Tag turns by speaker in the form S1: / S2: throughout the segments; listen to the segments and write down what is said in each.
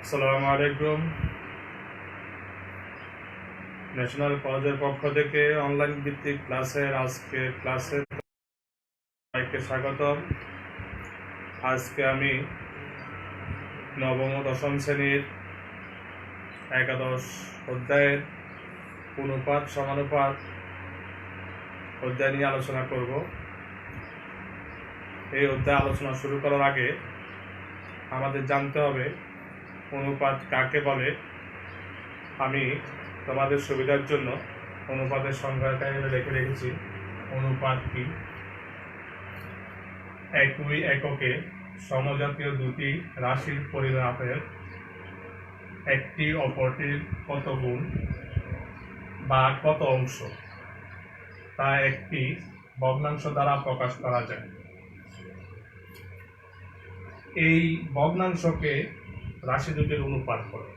S1: আসসালামু আলাইকুম। ন্যাশনাল কলেজের পক্ষ থেকে অনলাইন ভিত্তিক আজকে ক্লাসে সবাইকে স্বাগতম। আজকে আমি নবম ও দশম শ্রেণীর একাদশ অধ্যায়ের অনুপাত সমানুপাত অধ্যায় নিয়ে আলোচনা করব। এই অধ্যায় আলোচনা শুরু করার আগে আমাদের জানতে হবে অনুপাত কাকে বলে। আমি তোমাদের সুবিধার জন্য অনুপাতের সংজ্ঞাটা এখানে লিখে রেখেছি। অনুপাত কি? একই এককে সমজাতীয় দুটি রাশির পরিমাপের একটি অপরটির কত গুণ বা কত অংশ তা একটি ভগ্নাংশ দ্বারা প্রকাশ করা যায়। এই ভগ্নাংশকে রাশি দুটির অনুপাত করে।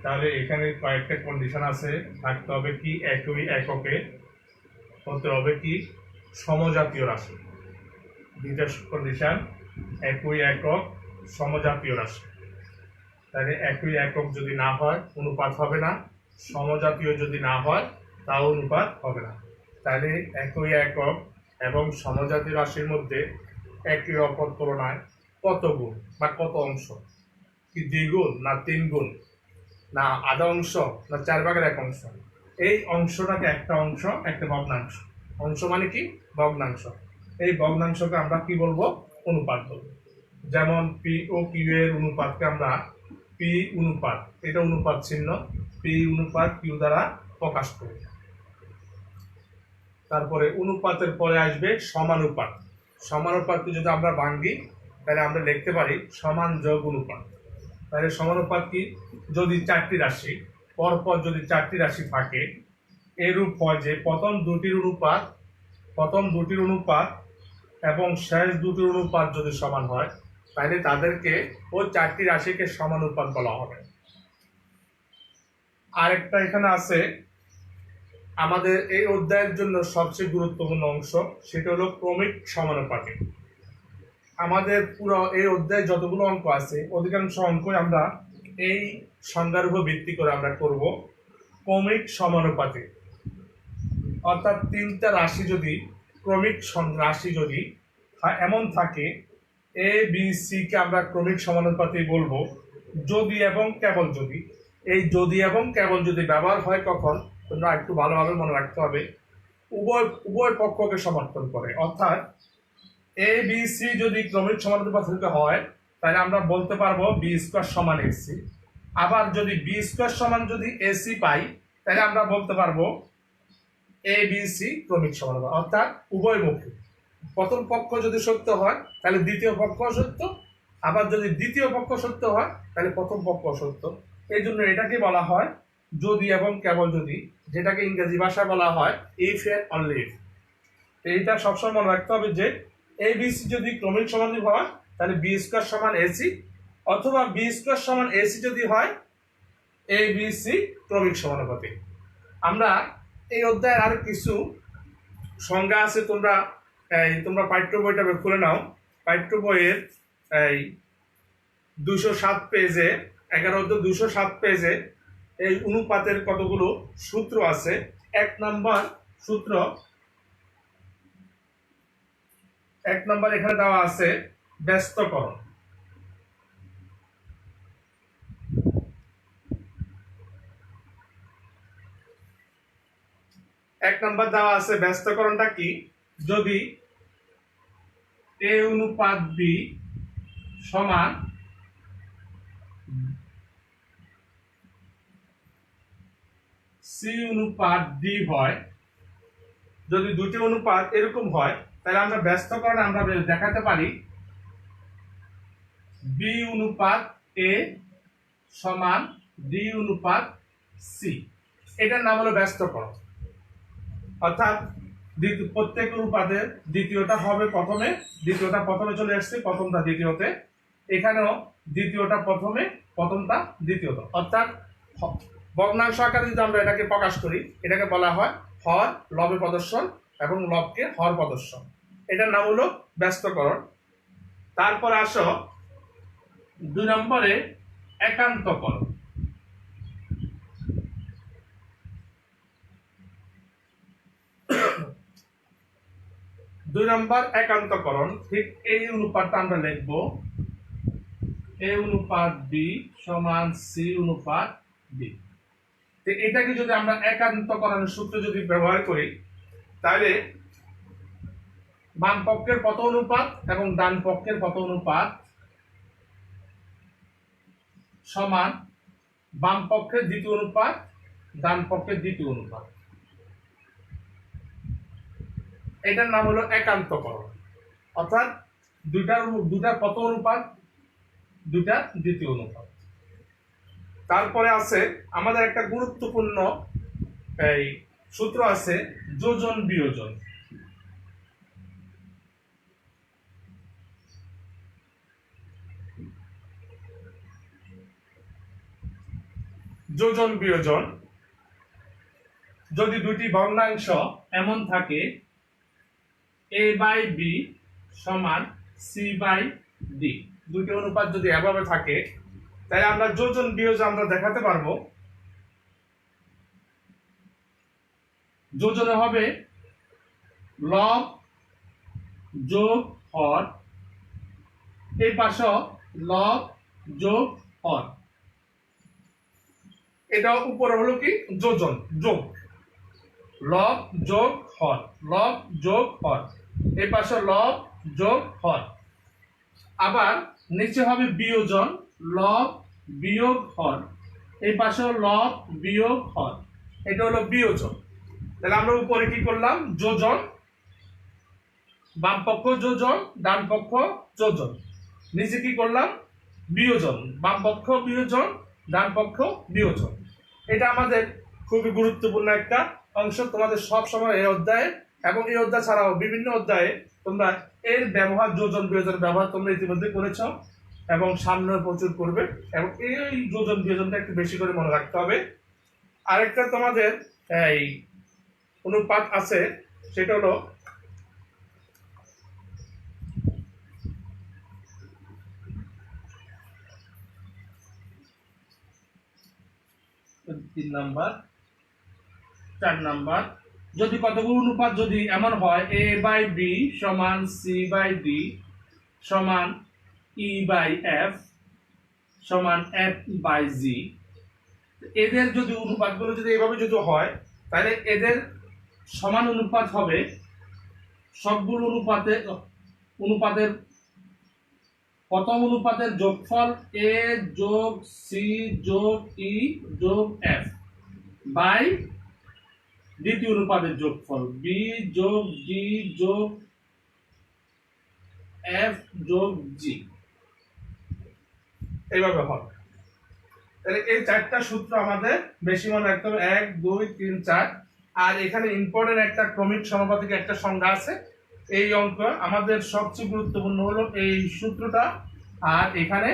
S1: তাহলে এখানে কয়েকটা কন্ডিশন আছে, থাকতে হবে কি একই এককে, হতে হবে কি সমজাতীয় রাশি। দুইটা কন্ডিশন, একই একক সমজাতীয় রাশি। তাহলে একই একক যদি না হয় অনুপাত হবে না, সমজাতীয় যদি না হয় তাও অনুপাত হবে না। তাহলে একই একক এবং সমজাতীয় রাশির মধ্যে একই অপর তুলনায় কত গুণ বা কত অংশ, কি 2 গুণ না 3 গুণ না আধা অংশ না 4/1 অংশ, এই অংশটাকে একটা অংশ, একটা ভগ্নাংশ। অংশ মানে কি? ভগ্নাংশ। এই ভগ্নাংশকে আমরা কি বলবো? অনুপাত বলবো। যেমন পি ও কিউ এর অনুপাতকে আমরা পি অনুপাত, এটা অনুপাত চিহ্ন, পি অনুপাত কিউ দ্বারা প্রকাশ করি। তারপরে অনুপাতের পরে আসবে সমানুপাত। সমানুপাতকে যদি আমরা ভাঙি তাহলে আমরা লিখতে পারি সমান যোগ অনুপাত। তাহলে সমানুপাত কি? যদি 4টি রাশি পরপর যদি 4টি রাশি থাকে, এরূপ হয় যে প্রথম দুটির অনুপাত এবং শেষ দুটির অনুপাত যদি সমান হয় তাহলে তাদেরকে ওই 4টি রাশিকে সমানুপাত বলা হবে। আরেকটা এখানে আছে আমাদের এই অধ্যায়ের জন্য সবচেয়ে গুরুত্বপূর্ণ অংশ, সেটা হলো ক্রমিক সমানুপাতিক। আমাদের পুরো এই অধ্যায়ে যতগুলো অঙ্ক আছে অধিকাংশ অঙ্কই আমরা এই সংজ্ঞার উপর ভিত্তি করে আমরা করব ক্রমিক সমানুপাতিক। অর্থাৎ 3টা রাশি যদি ক্রমিক রাশি যদি এমন থাকে, এ বি সি কে আমরা ক্রমিক সমানুপাতিক বলবো যদি এবং কেবল যদি। এই যদি এবং কেবল যদি ব্যবহার হয় কখন, তোমরা একটু ভালোভাবে মনে রাখতে হবে, উভয় পক্ষকে সমর্থন করে। অর্থাৎ এ বি সি যদি ক্রমিক সমানুপাতিক হয় তাহলে আমরা বলতে পারবো বি স্কোয়ার সমান এসি। আবার যদি বি স্কোয়ার সমান যদি এসি পাই তাহলে আমরা বলতে পারবো এ বি সি ক্রমিক সমানুপাতিক। অর্থাৎ উভয়মুখী। প্রথম পক্ষ যদি সত্য হয় তাহলে দ্বিতীয় পক্ষ সত্য, আবার যদি দ্বিতীয় পক্ষ সত্য হয় তাহলে প্রথম পক্ষ সত্য। এই জন্য এটাকে বলা হয় যদি এবং কেবল যদি, যেটাকে ইংরেজি ভাষায় বলা হয় ইফ এন্ড অনলি ইফ। এইটা সবসময় মনে রাখতে হবে যে এ বি সি যদি ক্রমিক সমানুপাতিক হয় তাহলে বি স্কোয়ার সমান এসি, অথবা বি স্কোয়ার সমান এসি যদি হয় এ বি সি ক্রমিক সমানুপাতিক। আমরা এই অধ্যায়ের আরো কিছু সংজ্ঞা আছে, তোমরা পাঠ্য বইটা খুলে নাও। পাঠ্য বইয়ের এই 207 পেজে 207 পেজে এই অনুপাতের কতগুলো সূত্র আছে। 1 নম্বর সূত্র, 1 নম্বর এখানে দেওয়া আছে ব্যস্তকরণ। 1 নম্বর দেওয়া আছে ব্যস্তকরণটা কি? যদি এ অনুপাত বি সমান সি অনুপাত ডি হয়, যদি দুটি অনুপাত এরকম হয় তাহলে আমরা ব্যস্তকরণে আমরা দেখাতে পারি বি অনুপাত এ সমান ডি অনুপাত সি। এটার নাম হলো ব্যস্তকরণ। অর্থাৎ প্রত্যেক অনুপাতের দ্বিতীয়টা হবে প্রথমে, দ্বিতীয়টা প্রথমে চলে আসছে, প্রথমটা দ্বিতীয়তে। এখানেও দ্বিতীয়টা প্রথমে, প্রথমটা দ্বিতীয়ত। অর্থাৎ ভগ্নাংশ আকারে যদি আমরা এটাকে প্রকাশ করি, এটাকে বলা হয় হর লবে প্রদর্শন এবং লবকে হর প্রদর্শ। এটার নাম হলো ব্যস্তকরণ। তারপর আসো 2 নম্বরে একান্তকরণ। দুই নম্বর একান্তকরণ, ঠিক এই অনুপাতটা আমরা লিখবো এ অনুপাত বি সমান সি অনুপাত ডি। তো এটাকে যদি আমরা একান্তকরণের সূত্র যদি ব্যবহার করি, তাহলে বাম পক্ষের কত অনুপাত এবং ডান পক্ষের কত অনুপাত সমান বাম পক্ষের দ্বিতীয় অনুপাত ডান পক্ষের দ্বিতীয় অনুপাত। এটার নাম হলো একান্তকরণ, অর্থাৎ দুটার কত অনুপাত, দুটা দ্বিতীয় অনুপাত। তারপরে আছে আমাদের একটা গুরুত্বপূর্ণ এই সূত্র আছে যোজন বিয়োজন। যোজন বিয়োজন, যদি দুটি ভগ্নাংশ এমন থাকে a বাই বি সমান সি বাই ডি, দুটি অনুপাত যদি এভাবে থাকে, তাই আমরা যোজন বিয়োজন আমরা দেখাতে পারবো। যোজনে হবে লব যোগ হর, এই পাশে লব যোগ হর। এটা উপরে হলো কি যোজন, যোগ, লব যোগ হর, লব যোগ হর, এই পাশে লব যোগ হর। আবার নিচে হবে বিয়োজন, লব বিয়োগ হর, এই পাশে লব বিয়োগ হর, এটা হলো বিয়োজন। তাহলে আমরা উপরে কি করলাম যোজন, বাম পক্ষ যোজন ডান পক্ষ যোজন, নিচে কি করলাম বিয়োজন, বাম পক্ষ বিয়োজন ডান পক্ষ বিয়োজন। এটা আমাদের খুবই গুরুত্বপূর্ণ একটা অংশ তোমাদের সব সময় এই অধ্যায়ে এবং এই অধ্যায় ছাড়াও বিভিন্ন অধ্যায়ে তোমরা এর ব্যবহার, যোজন বিয়োজন ব্যবহার তোমরা ইতিমধ্যে করেছ এবং সামনে প্রচুর করবে, এবং এই যোজন বিয়োজনটা একটু বেশি করে মনে রাখতে হবে। আরেকটা তোমাদের এই অনুপাত আছে, সেটা হলো তিন নাম্বার, 4 নাম্বার, যদি কতগুলো অনুপাত যদি এমন হয় a বাই বি সমান সি বাই ডি সমান ই বাই এফ সমান এফ বাই জি, এদের যদি অনুপাতগুলো যদি এইভাবে যদি হয়, তাহলে এদের সমান অনুপাত হবে সবগুলো অনুপাতের প্রথম অনুপাতের যোগফল a যোগ সি যোগ ই যোগ এফ বাই দ্বিতীয় অনুপাতের যোগফল বি যোগ ডি যোগ এফ যোগ জি, এইভাবে হবে। তাহলে এই 4টা সূত্র আমাদের বেশি মনে রাখতে হবে, 1 2 3 4। আর এখানে ইম্পর্টেন্ট একটা ক্রমিক সমানুপাতিক একটা সংজ্ঞা আছে। এই অঙ্ক আমাদের সবচেয়ে গুরুত্বপূর্ণ হলো এই সূত্রটা, আর এখানে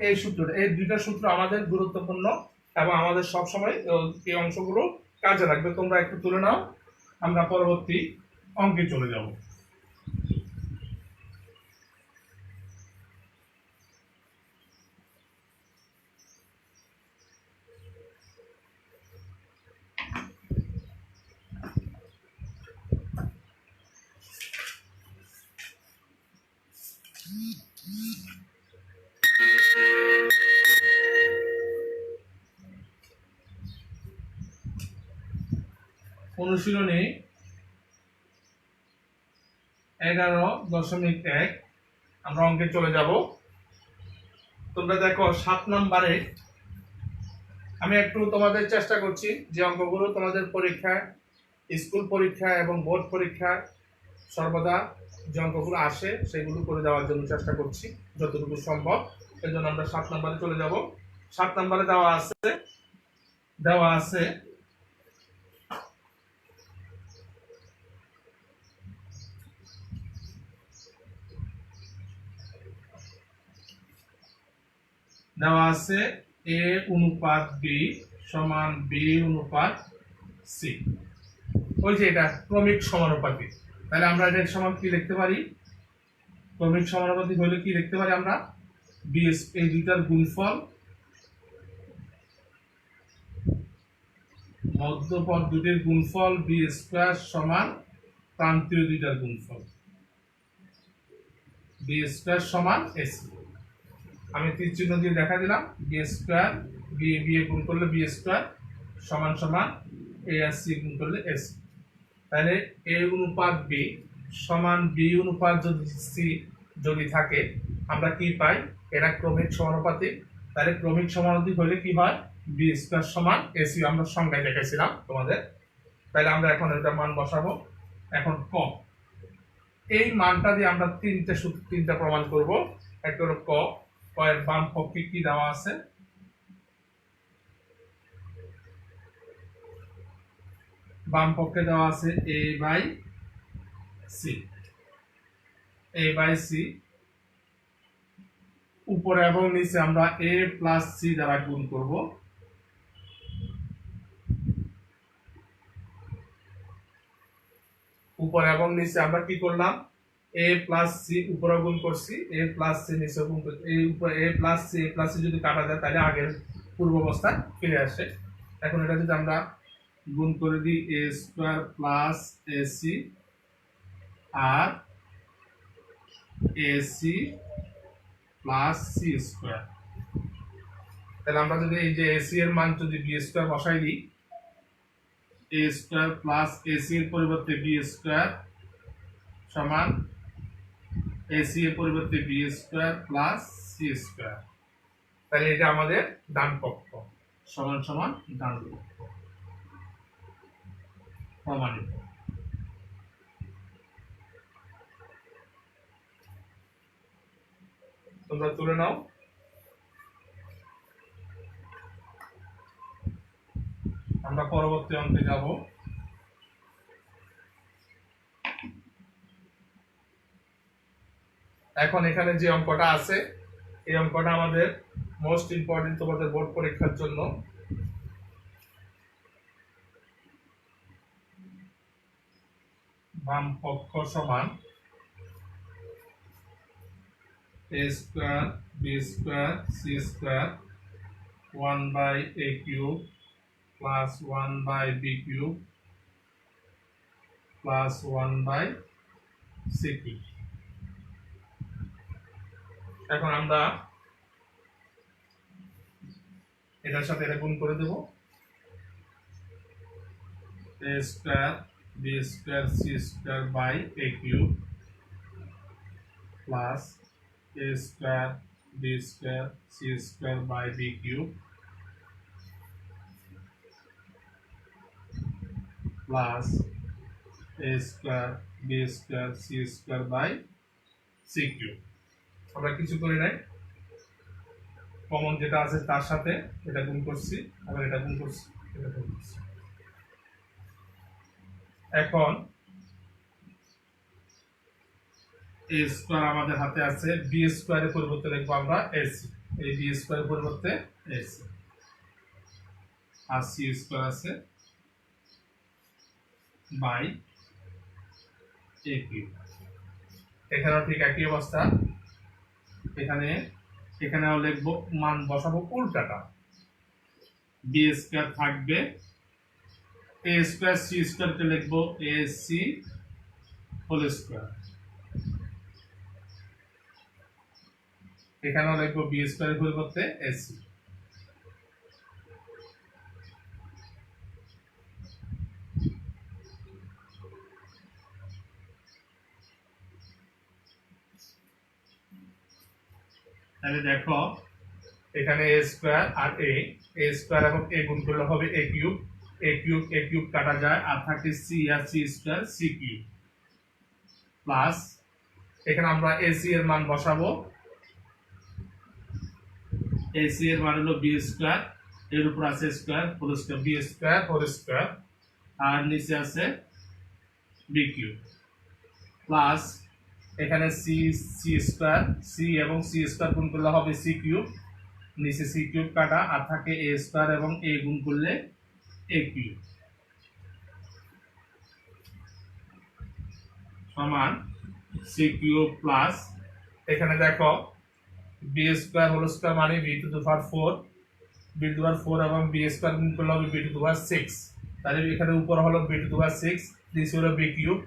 S1: এই সূত্রটা, এই দুইটা সূত্র আমাদের গুরুত্বপূর্ণ এবং আমাদের সব সময় এই অংশগুলো কাজে লাগবে। তোমরা একটু তুলে নাও, আমরা পরবর্তী অঙ্কে চলে যাব। অনুশীলনী 11.1 আমরা অঙ্কে চলে যাব। তোমরা দেখো 7 নম্বরে আমি একটু তোমাদের চেষ্টা করছি যে অঙ্কগুলো তোমাদের পরীক্ষায়, স্কুল পরীক্ষা এবং বোর্ড পরীক্ষায় সর্বদা যে অঙ্কগুলো আসে সেগুলো করে দেওয়ার জন্য চেষ্টা করছি যতটুকু সম্ভব। এই জন্য আমরা 7 নম্বরে চলে যাব। 7 নম্বরে দেওয়া আছে a অনুপাত b সমান b অনুপাত c। ওই যে এটা ক্রমিক সমানুপাতিক। তাহলে আমরা এটার সমান কি লিখতে পারি? ক্রমিক সমানুপাতিক হলে কি লিখতে পারি আমরা? বিএস এই দুইটার গুণফল, মধ্যপদ দুটির গুণফল বি স্কয়ার সমান প্রান্তীয় দুইটার গুণফল বি স্কয়ার সমান এসি। আমি তীর চিহ্ন দিয়ে দেখা দিলাম, বি স্কয়ার বি বি গুণ করলে বি স্কয়ার সমান সমান এ আর সি গুণ করলে এসি। তাহলে এ অনুপাত বি সমান বি অনুপাত যদি সি যদি থাকে আমরা কি পাই? এরা ক্রমিক সমানুপাতিক। তাহলে ক্রমিক সমানুপাতিক হলে কি হয়? বি স্কয়ার সমান এসি আমরা সংজ্ঞায় দেখেছিলাম তোমাদের। তাহলে আমরা এখন এটা মান বসাবো। এখন ক, এই মানটা দিয়ে আমরা তিনটা প্রমাণ করব। একটা হলো ক, ক এর বাম পক্ষে কি দেওয়া আছে? বাম পক্ষে দেওয়া আছে a by c. A by c উপরে এবং নিচে আমরা এ প্লাস সি দ্বারা গুণ করব। উপরে এবং নিচে আমরা কি করলাম? এ প্লাস সি উপরে গুণ করছি, এ প্লাস সি নিচে গুণ করছি। এই উপরে এ প্লাস সি যদি কাটা যায় তাহলে আগের পূর্ব অবস্থায় ফিরে আসে। এখন এটা যদি আমরা গুণ করে দিই এ স্কয়ার প্লাস এসি আর এসি প্লাস সি স্কয়ার, তাহলে আমরা যদি এই যে এসি এর মান যদি বি স্কয়ার বসাই দিই, এ স্কয়ার প্লাস এসি এর পরিবর্তে বি স্কয়ার সমান এসি এর পরিবর্তে B square plus C square. তাহলে এটা আমাদের ডান পক্ষ সমান সমান ডান পক্ষ প্রমাণিত। তোমরা তুলে নাও। আমরা পরবর্তী অঙ্কে যাব। এখন এখানে যে অঙ্কটা আছে এই অঙ্কটা আমাদের মোস্ট ইম্পর্টেন্ট তোমাদের বোর্ড পরীক্ষার জন্য। বাম পক্ষ সমান a square b square c square 1/a cube plus 1/b cube plus 1/c cube. এখন আমরা এটার সাথে এটা গুণ করে দেব। a square b square c square by a cube plus a square b square c square by b cube plus a square b square c square by c cube. আমরা কিছু করি নাই, কমন যেটা আছে তার সাথে এটা গুণ করছি, আবার এটা গুণ করছি, এটা গুণ করছি। এখন এ স্কয়ার আমাদের হাতে আছে, বি স্কয়ারের পরিবর্তে লিখবো আমরা এসি। এই বি স্কয়ারের পরিবর্তে এসি আর সি স্কয়ার আছে বাই এ কিউব। এখানেও ঠিক একই অবস্থা। এখানেও লিখবো, মান বসাবো উল্টাটা। বি স্কয়ার থাকবে, এ স্কয়ার সি স্কয়ারকে লিখবো এ সি হোল স্কয়ার। এখানেও লিখবো বি স্কয়ারের পরিবর্তে এসি। তাহলে দেখো এখানে এ স্কয়ার আর এ স্কয়ার এবং এ গুণ করলে হবে এ কিউব, এ কিউব কাটা যায় আর থাকে সি আর c square c cube plus এখানে আমরা এসি এর মান বসাবো। এসি এর মান হলো বি স্কয়ার, এর উপর আছে square whole square, b square whole square আর নিচে আছে বি কিউব প্লাস এখানে সি স্কয়ার, সি এবং সি স্কয়ার গুণ করলে হবে সি কিউব, নিচে সি কিউব কাটা আর থাকে এ স্কয়ার এবং এ গুণ করলে এ কিউব সমান সি কিউব প্লাস এখানে দেখো বি স্কোয়ার হোল স্কোয়ার মানে b to the power 4, b to the power 4 এবং বি স্কোয়ার গুণ করলে হবে বি টু দি পাওয়ার 6। তাহলে এখানে উপর হলো বি টু দি পাওয়ার 6, নিচে হলো বি কিউব।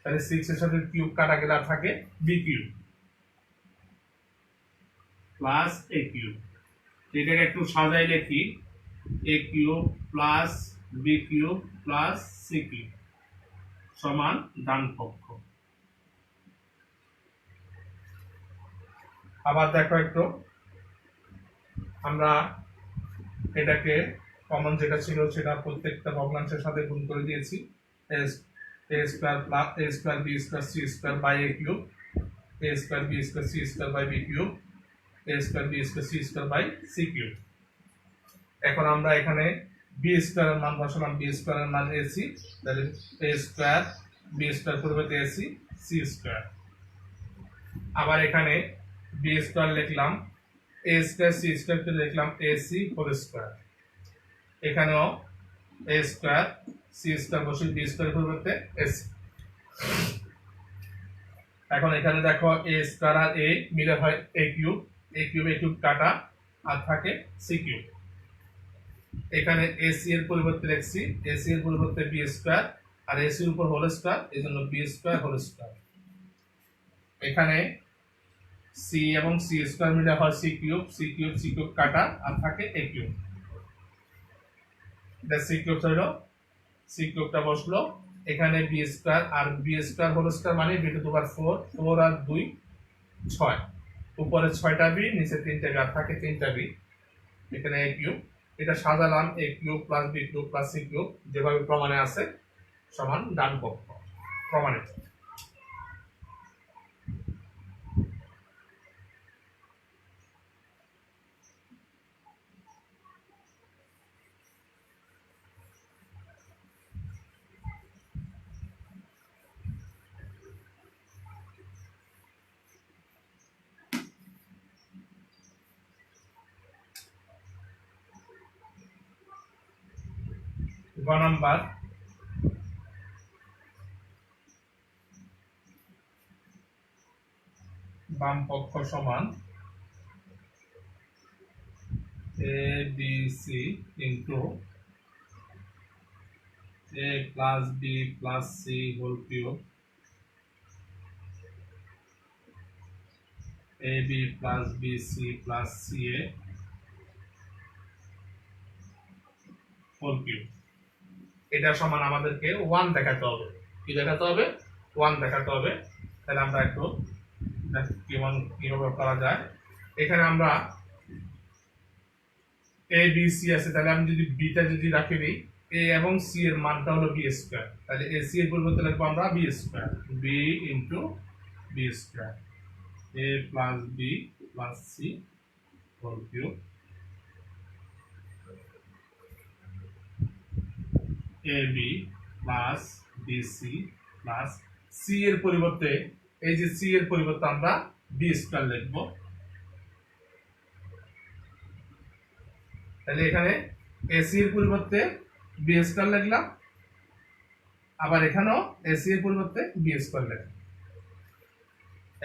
S1: তাহলে 6 এর সাথে কিউব কাটা গেলে আর থাকে b cube plus a cube. এটাকে একটু সাজাই লিখি, a cube plus b cube plus c cube সমান ডান পক্ষ। আবার দেখো একটু, আমরা এটাকে কমন যেটা ছিল সেটা প্রত্যেকটা ভগ্নাংশের সাথে গুণ করে দিয়েছি। A square plus a square b square c square by a cube, a square b square c square by b cube, a square b square c square by c cube. এখন আমরা এখানে বি স্কোয়ারের মান বসালাম, B স্কোয়ারের মান AC, তাহলে এ square b square পরিবর্তে এসি সি স্কোয়ার। আবার এখানে বি স্কোয়ার লিখলাম, এ স্কোয়ার সি স্কোয়ার কে লিখলাম এসি হোল স্কোয়ার। এখানেও এ স্কোয়ার সি স্কোয়ার বসে বি স্কোয়ার পরিবর্তে এসি। এখন এখানে দেখো এ স্কোয়ার আর এ মিলে হয় এ কিউব, এ কিউব কাটা আর থাকে সি কিউব। এখানে এসি এর পরিবর্তে লিখছি, এসি এর পরিবর্তে বি স্কোয়ার আর এসি এর উপর হোল স্কোয়ার, এই জন্য বি স্কোয়ার হোল স্কোয়ার। এখানে সি এবং সি স্কোয়ার মিলে হয় সি কিউব, সি কিউব কাটা আর থাকে এ কিউব। সি কিউব হলো, সি কিউবটা বসলো। এখানে বি স্কোয়ার আর বি স্কোয়ার হোল স্কোয়ার মানে বি টু দি পাওয়ার 4, 4 আর 2 6, উপরে 6টা বি নিচে 3টা বি আর থাকে 3টা বি। এখানে এ কিউব, এটা সাজালাম a cube plus b cube plus c cube যেভাবে প্রমাণে আছে সমান ডান পক্ষ প্রমাণিত। গ নাম্বার, বাম পক্ষ সমান a b c into a plus b plus c whole cube, a b plus b c plus c a whole cube. এটা সমান আমাদেরকে 1 দেখাতে হবে। কি দেখাতে হবে? 1 দেখাতে হবে। তাহলে আমরা একটু কিভাবে করা যায়। এখানে আমরা এ বি সি আছে, তাহলে আমি যদি বিটা যদি রাখি দিই, এ এবং সি এর মানটা হলো বি স্কোয়ার, তাহলে এ সি এর পরিবর্তে লিখবো আমরা b square, b into b square, a plus b plus c whole cube, a b plus b c plus c এর পরিবর্তে, এই যে সি এর পরিবর্তে আমরা বি স্কোয়ার লিখবো। তাহলে এখানে এসি এর পরিবর্তে বি স্কোয়ার লিখলাম, আবার এখানেও এসি এর পরিবর্তে বি স্কোয়ার লিখলাম।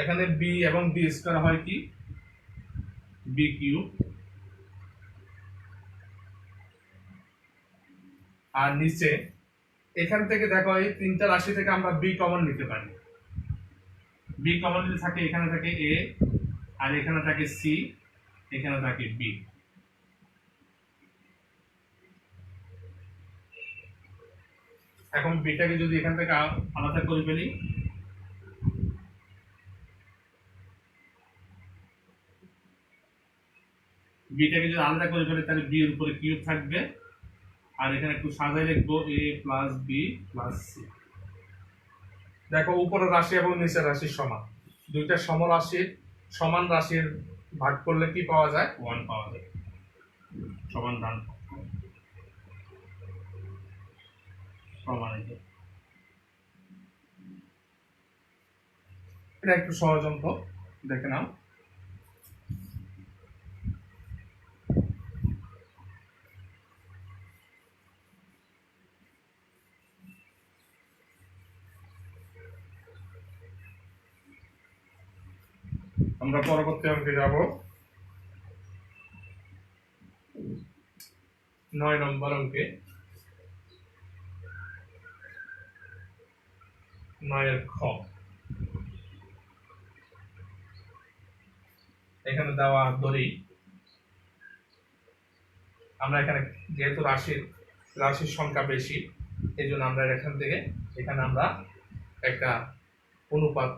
S1: এখানে বি এবং বি স্কোয়ার হয় কি বি কিউব, আর নিচে এখান থেকে দেখো এই 3টা রাশি থেকে আমরা বি কমন নিতে পারি। বি কমন নিতে থাকে, এখানে থাকে এ আর এখানে থাকে সি, এখানে থাকে বি। এখন বিটাকে যদি এখান থেকে আলাদা করে ফেলি, বিটাকে যদি আলাদা করে ফেলি তাহলে বি এর উপরে কিউব থাকবে, আর এখানে একটু সাজাই লিখবো এ প্লাস বি প্লাস সি। দেখো উপরের রাশি এবং নিচের রাশি সমান, দুইটা সমরাশির সমান রাশির ভাগ করলে কি পাওয়া যায়? 1 পাওয়া যায়, সমান ডান পক্ষ প্রমাণিত। এটা একটু সহজ অঙ্ক, দেখে নাও। আমরা পরবর্তী অঙ্কে যাব। 9 নম্বর অঙ্কে 9 খ। এখানে দেওয়া দড়ি, আমরা এখানে যেহেতু রাশির সংখ্যা বেশি, এই জন্য আমরা এখানে আমরা একটা অনুপাত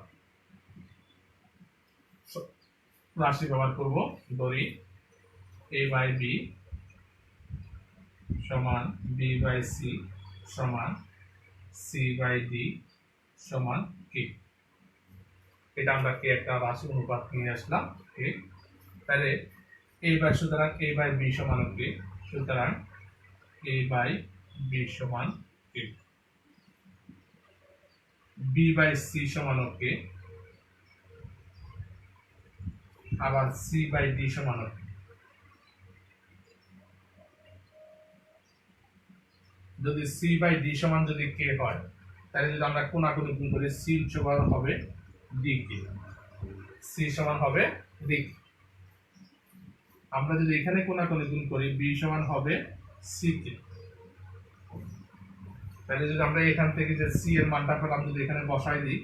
S1: রাশি ব্যবহার করব। দড়ি a বাই b সমান b বাই c সমান c বাই d সমান k। এটা আমরা কি একটা রাশি অনুপাত নিয়ে আসলাম, ঠিক? তাহলে সুতরাং a বাই b সমান কি? সুতরাং a বাই b সমান কি? b বাই c সমান কি? আবার c বাই d সমান কি? যদি c বাই d সমান যদি k হয়, তাহলে যদি আমরা কোণাকুণি গুণ করি, c সমান হবে d k, c সমান হবে d k। আমরা যদি এখানে কোণাকুণি গুণ করি, b সমান হবে c k। তাহলে যদি আমরা এখান থেকে যে c এর মানটা পেলাম যদি এখানে বসাই দিই,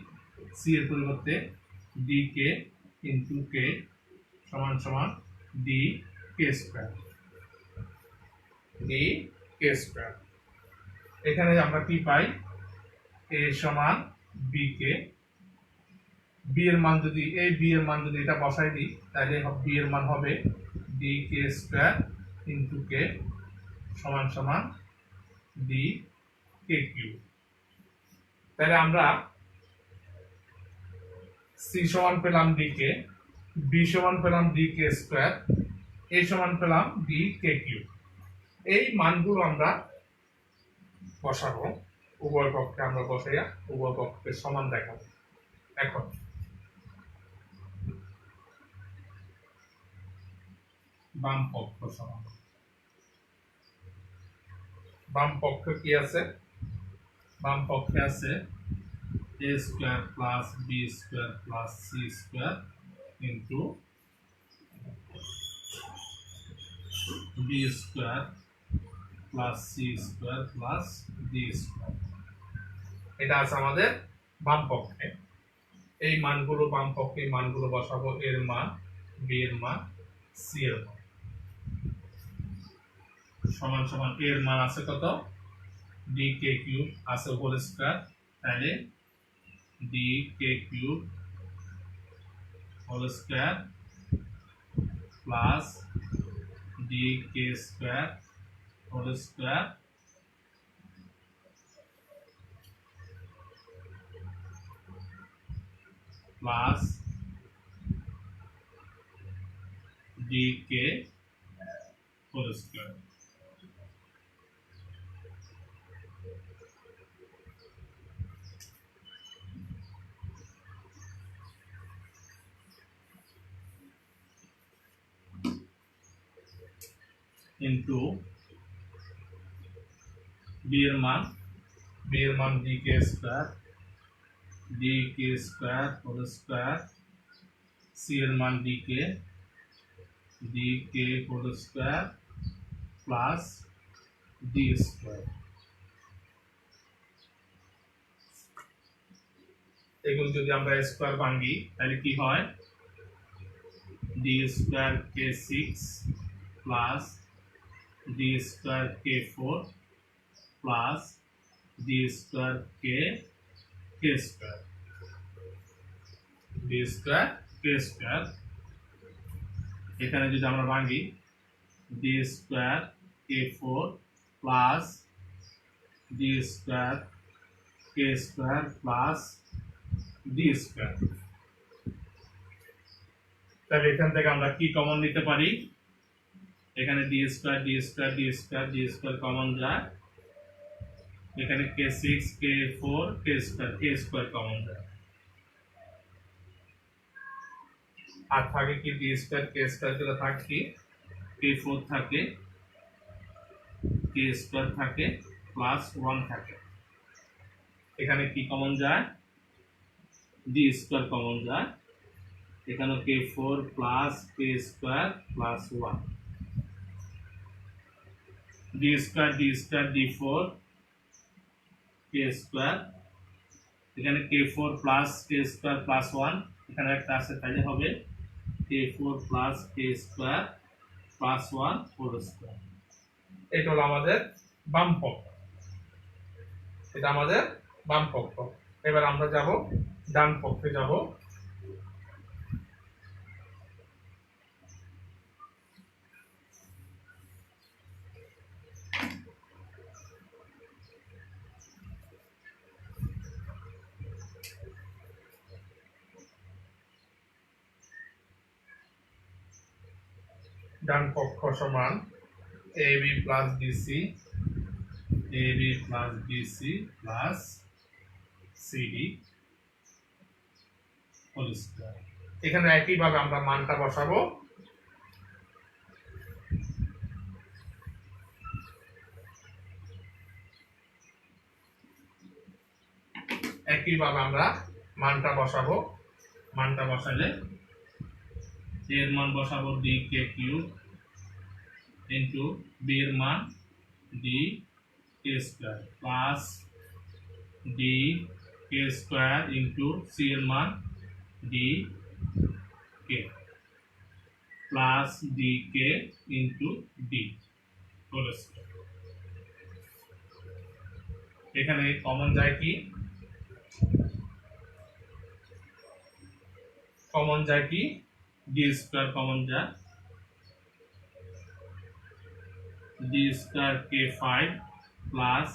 S1: c এর পরিবর্তে d k ইনটু k সমান সমান d k square, d k square. এখানে আমরা কি পাই? a সমান b k, b এর মান যদি এটা বসাই দিই, তাহলে b এর মান হবে d k square into k সমান সমান d k কিউব। তাহলে আমরা c সমান পেলাম d k, b সমান পেলাম d k স্কয়ার, a সমান পেলাম d k কিউব। এই মানগুলো আমরা বসাবো, উভয় পক্ষে আমরা বসাইয়া উভয় পক্ষকে সমান দেখাবো। এখন বাম পক্ষ সমান, বাম পক্ষ কি আছে? বাম পক্ষে আছে a square plus b square plus c square into b square plus c square plus d square. এটা আছে আমাদের বাম পক্ষে। এই মানগুলো বাম পক্ষে মানগুলো বসাবো, এর মান, b এর মান, c এর মান সমান সমান এর মান আছে কত? d k কিউব আছে হোল স্কয়ার, তাহলে d k cube whole square plus d k square whole square plus d k whole square. Into b এর মান d k square whole square, c এর মান d k whole square plus d square. এগুলো যদি আমরা square ভাঙি তাহলে কি হয়? d square k6 plus d square k4 plus d square k square, d square k square. এখানে যদি আমরা ভাঙি, d square k4 plus d square k square plus d square. তাহলে এখান থেকে আমরা কি কমন নিতে পারি? এখানে d স্কয়ার কমন যায়, এখানে k6 k4 k square common যায়, আর থাকে কি d স্কয়ার k স্কয়ার যেটা থাকে কি k4 থাকে, k স্কয়ার থাকে প্লাস 1 থাকে। এখানে কি কমন যায়? d স্কয়ার কমন যায়, এখানে k4 plus k square plus 1 d square d4 k square, এখানে k4 plus k square plus 1, এখানে একটা আছে তাহলে হবে k4 plus k square plus 1 whole square. এটা হলো আমাদের বাম পক্ষ, এটা আমাদের বাম পক্ষ। এবার আমরা যাব ডান পক্ষে যাব। ডান পক্ষ সমান ab plus bc plus cd whole square. এখানে একইভাবে আমরা মানটা বসাবো। একইভাবে আমরা মানটা বসাবো। মানটা বসালে এর মান বসাবো dk কিউব ইনটু b এর মান dk square plus dk square into c এর মান dk plus dk into d whole square. এখানে কমন যায় কি? কমন যায় কি? d স্কয়ার কমন যায়, d square k5 plus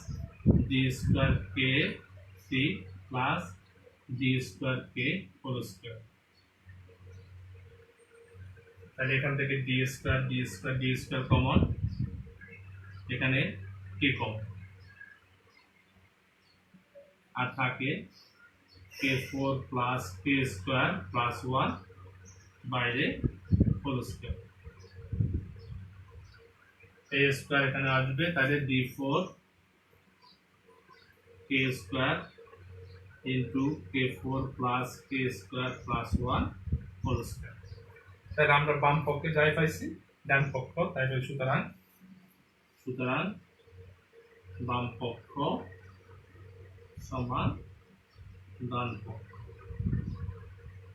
S1: d square k3 plus d square k whole square. তাহলে এখান থেকে d স্কয়ার কমন, এখানে k কমন, আর থাকে k4 plus k square plus 1 বাইরে হোল স্কয়ার। a স্কয়ার এখানে আসবে, তাহলে d4 k square into k4 plus k square plus 1 whole square. তাহলে আমরা বাম পক্ষে যাই পাইছি, ডান পক্ষ তাই পাই। সুতরাং বাম পক্ষ সমান ডান পক্ষ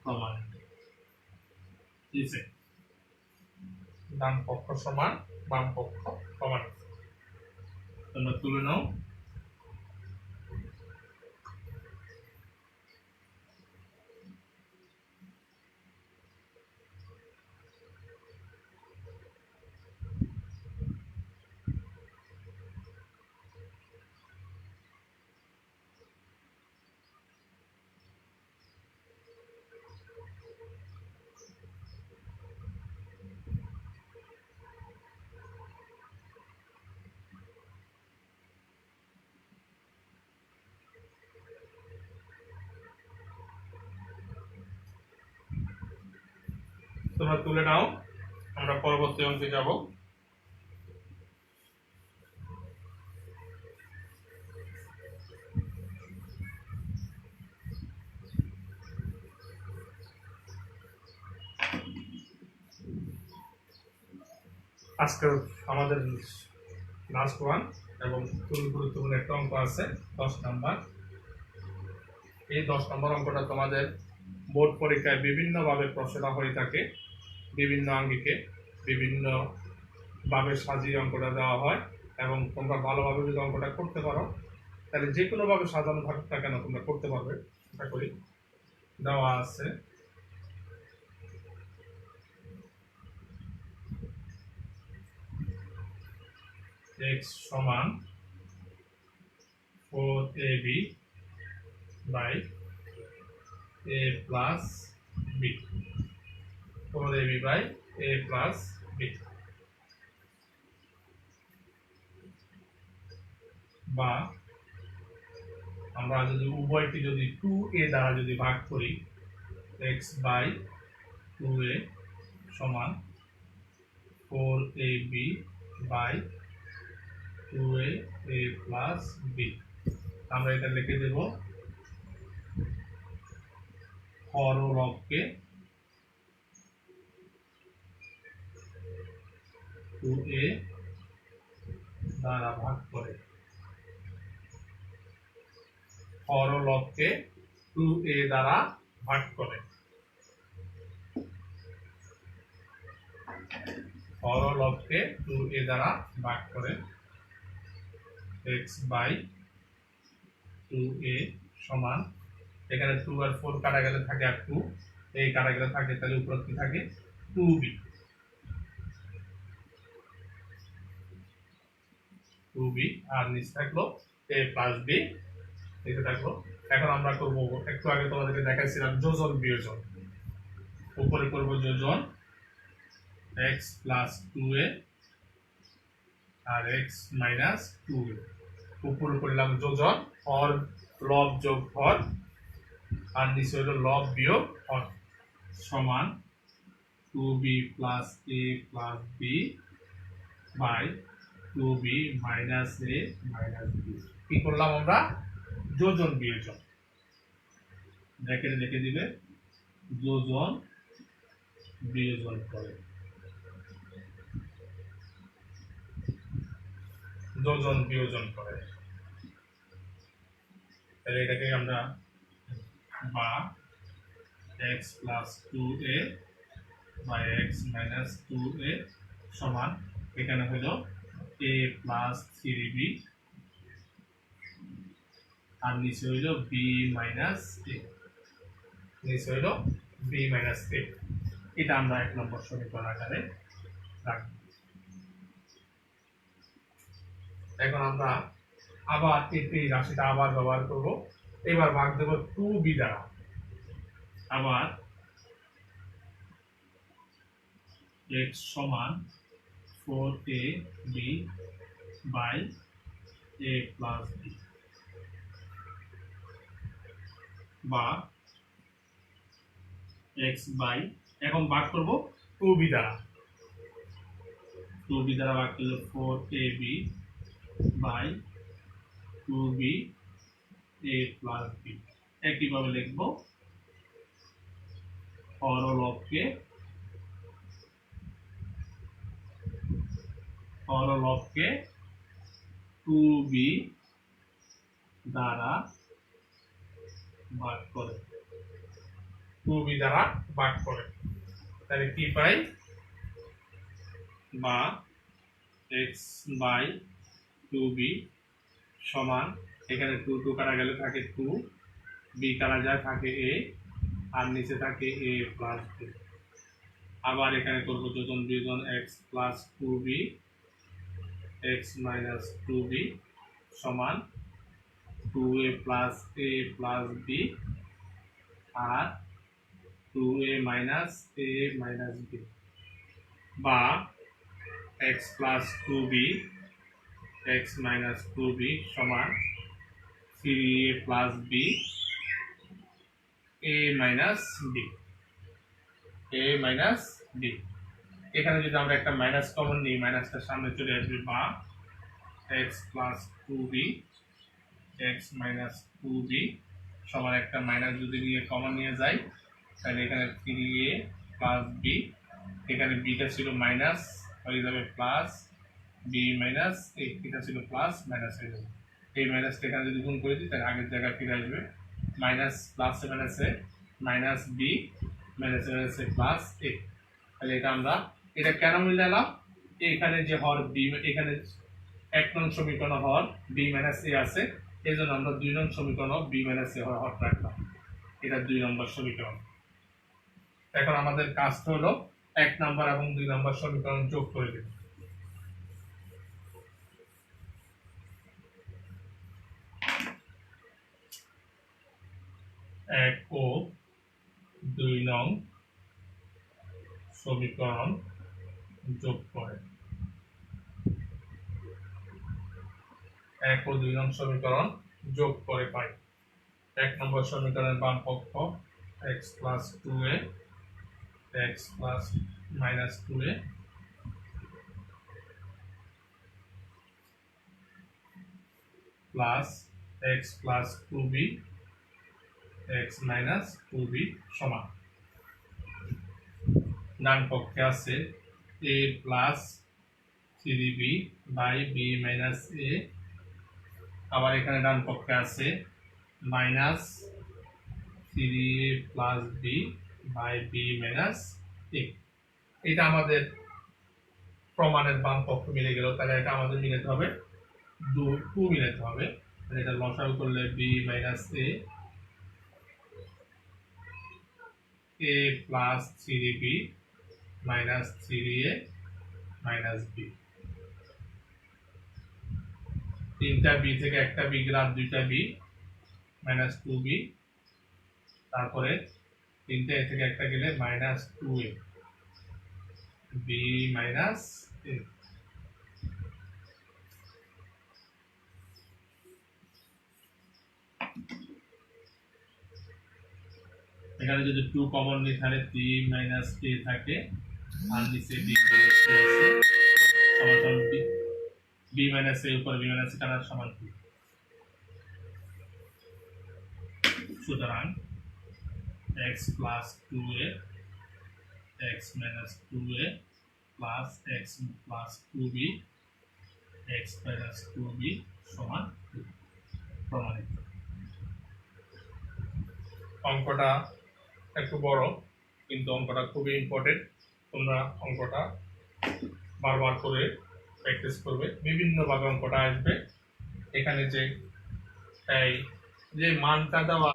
S1: সমান, ডান পক্ষ সমান বাম পক্ষ সমান। তোমরা তুলে নাও। তোমরা তুলে নাও, আমরা পরবর্তী অঙ্কে যাব। আজকের আমাদের লাস্ট ওয়ান এবং খুবই গুরুত্বপূর্ণ একটা অঙ্ক আছে 10 নাম্বার। এই 10 নম্বর অঙ্কটা তোমাদের বোর্ড পরীক্ষায় বিভিন্নভাবে প্রশ্ন হয়ে থাকে, বিভিন্ন আঙ্গিকে বিভিন্নভাবে সাজিয়ে অঙ্কটা দেওয়া হয়, এবং তোমরা ভালোভাবে যদি অঙ্কটা করতে পারো তাহলে যে কোনোভাবে সাজানো থাকুক না কেন তোমরা করতে পারবে। আশা করি দেওয়া আছে x সমান 4ab by a plus b, 4ab by a plus b, বা আমরা যদি উভয়টি যদি 2a দ্বারা যদি ভাগ করি, x বাই 2a সমান 4ab by 2a a plus b। আমরা এটা লিখে দেব হর ও লবকে 2a দ্বারা ভাগ করে, হর ও লবকে 2a দ্বারা ভাগ করে, হর ও লবকে 2a দ্বারা ভাগ করে x বাই 2a সমান, এখানে 2 আর 4 কাটা গেলে থাকে আর 2, এই কাটা গেলে থাকে, তাহলে উপরে কি থাকে 2b, 2b আর নিচে থাকলো a প্লাস b, এটা থাকলো। এখন আমরা করব, একটু আগে তোমাদেরকে দেখাইছিলাম যোজন বিয়োজন, উপরে করব যোজন x প্লাস 2a আর x মাইনাস 2a, উপরে করলাম যোজন হর লব যোগ হর, আর নিচে হলো লব বিয়োগ হর, সমান 2b plus a plus b by 2b minus a minus b। কি করলাম আমরা? যোজন বিয়োজন। দেখে দিবে যোজন বিয়োজন করে, যোজন বিয়োজন করে, তাহলে এটাকে আমরা বা x plus 2a by x minus 2a সমান, এখানে হলো a প্লাস 3b আর নিচে হইল b মাইনাস a, নিচে হইল b মাইনাস a। এটা আমরা 1 নম্বর সমীকরণ আকারে রাখব। এখন আমরা আবার এই রাশিটা আবার ব্যবহার করব, এবার ভাগ দেব 2b দ্বারা, আবার x সমান 4ab by a plus b, বা x বাই, এখন ভাগ করব 2b দ্বারা, 2b দ্বারা ভাগ করলে 4ab by 2b a plus b। একইভাবে লিখব হর ও লবকে, হর ও লবকে 2b দ্বারা ভাগ করে, 2b দ্বারা ভাগ করে, তাহলে কি পাই? বা x বাই 2b সমান, এখানে 2 2 কাটা গেলে থাকে 2, b কাটা যায় থাকে a, আর নিচে থাকে a প্লাস b। আবার এখানে করব যোজন বিয়োজন x plus 2b x minus 2b সমান 2a plus a plus b আর 2a minus a minus b, বা x plus 2b x minus 2b সমান 3a plus b a minus b, a minus b। এখানে যদি আমরা একটা minus common নিই, মাইনাসটা সামনে চলে আসবে, বা x plus 2b x minus 2b সমান একটা মাইনাস যদি নিয়ে কমন নিয়ে যাই, তাহলে এখানে 3a প্লাস b, এখানে bটা ছিল মাইনাস হয়ে যাবে প্লাস, b মাইনাস a, এটা ছিল প্লাস, মাইনাস হয়ে যাবে। এই মাইনাসটা এখানে যদি গুণ করে দিই, তাহলে আগের জায়গায় ফিরে আসবে, মাইনাস প্লাস মাইনাসে মাইনাস b মাইনাস মাইনাসে প্লাস a। তাহলে এটা আমরা, এটা কেন মিলালাম? এখানে যে হর b, এখানে 1 নং সমীকরণ হর b মাইনাস a আছে, এই জন্য আমরা 2 নং সমীকরণ b মাইনাস a হর রাখলাম, এটা 2 নম্বর সমীকরণ। এখন আমাদের কাজটা হলো 1 নম্বর এবং 2 নম্বর সমীকরণ যোগ করে দেব। 1 ও 2 নং সমীকরণ যোগ করে, 1 ও 2 নং সমীকরণ যোগ করে পাই 1 নম্বর সমীকরণের বাম পক্ষ x plus 2a x plus minus 2a plus x plus 2b x minus 2b সমান, ডান পক্ষে আছে a plus 3b by b minus a, আবার এখানে ডান পক্ষে আছে minus 3a plus b by b minus a। এটা আমাদের প্রমাণের বাম পক্ষ মিলে গেল, তাহলে এটা আমাদের মিলাতে হবে 2 মিলাতে হবে। এটা লসাগু করলে b minus a plus 3b minus 3a minus b। 3টা b থেকে একটা b গেলে 2টা b মাইনাস 2b, তারপরে 3টা a থেকে একটা গেলে minus 2a b minus a। এখানে যদি 2 কমন নিই তাহলে 3 মাইনাস a থাকে, আর নিচে b মাইনাস a আছে, সমান b মাইনাস a উপর b মাইনাস a কাটার সমান 2। সুতরাং x plus 2a x minus 2a plus x plus 2b x minus 2b সমান 2। প্রমাণিত। অঙ্কটা একটু বড়, কিন্তু অঙ্কটা খুবই ইম্পর্টেন্ট। তোমরা অঙ্কটা বারবার করে প্র্যাকটিস করবে, বিভিন্নভাবে অঙ্কটা আসবে। এখানে যে মানটা দেওয়া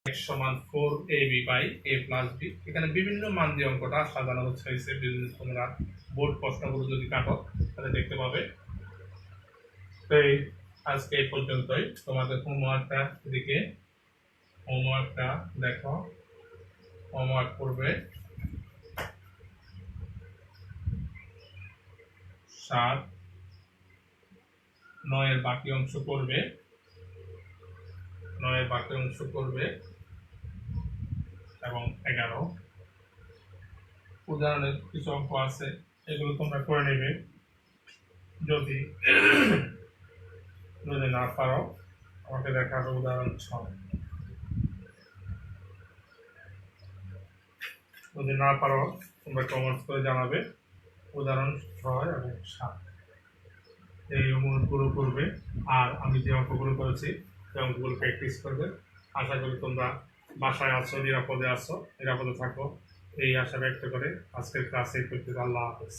S1: x সমান 4ab by a plus b, এখানে বিভিন্ন মান দিয়ে অঙ্কটা সাজানো হয়েছে। বিভিন্ন তোমরা বোর্ড প্রশ্নগুলো যদি কাটো তাহলে দেখতে পাবে। তো আজকে এই পর্যন্তই। তোমাদের হোমওয়ার্কটা দিকে হোমওয়ার্কটা দেখো, হোমওয়ার্ক করবে 7, 9 এর বাকি অংশ করবে, 9 এর বাকি অংশ করবে এবং 11 উদাহরণের কিছু অঙ্ক আছে, এগুলো তোমরা করে নেবে। যদি না পারো আমাকে দেখাবে উদাহরণ 6। যদি না পারো তোমরা কমেন্টস করে জানাবে উদাহরণ 6 এবং 7। এই অঙ্কগুলো করবে, আর আমি যে অঙ্কগুলো করেছি সেই অঙ্কগুলো প্র্যাকটিস করবে। আশা করি তোমরা বাসায় আছো, নিরাপদে থাকো, এই আশা ব্যক্ত করে আজকের ক্লাসে করতে। আল্লাহ হাফেজ।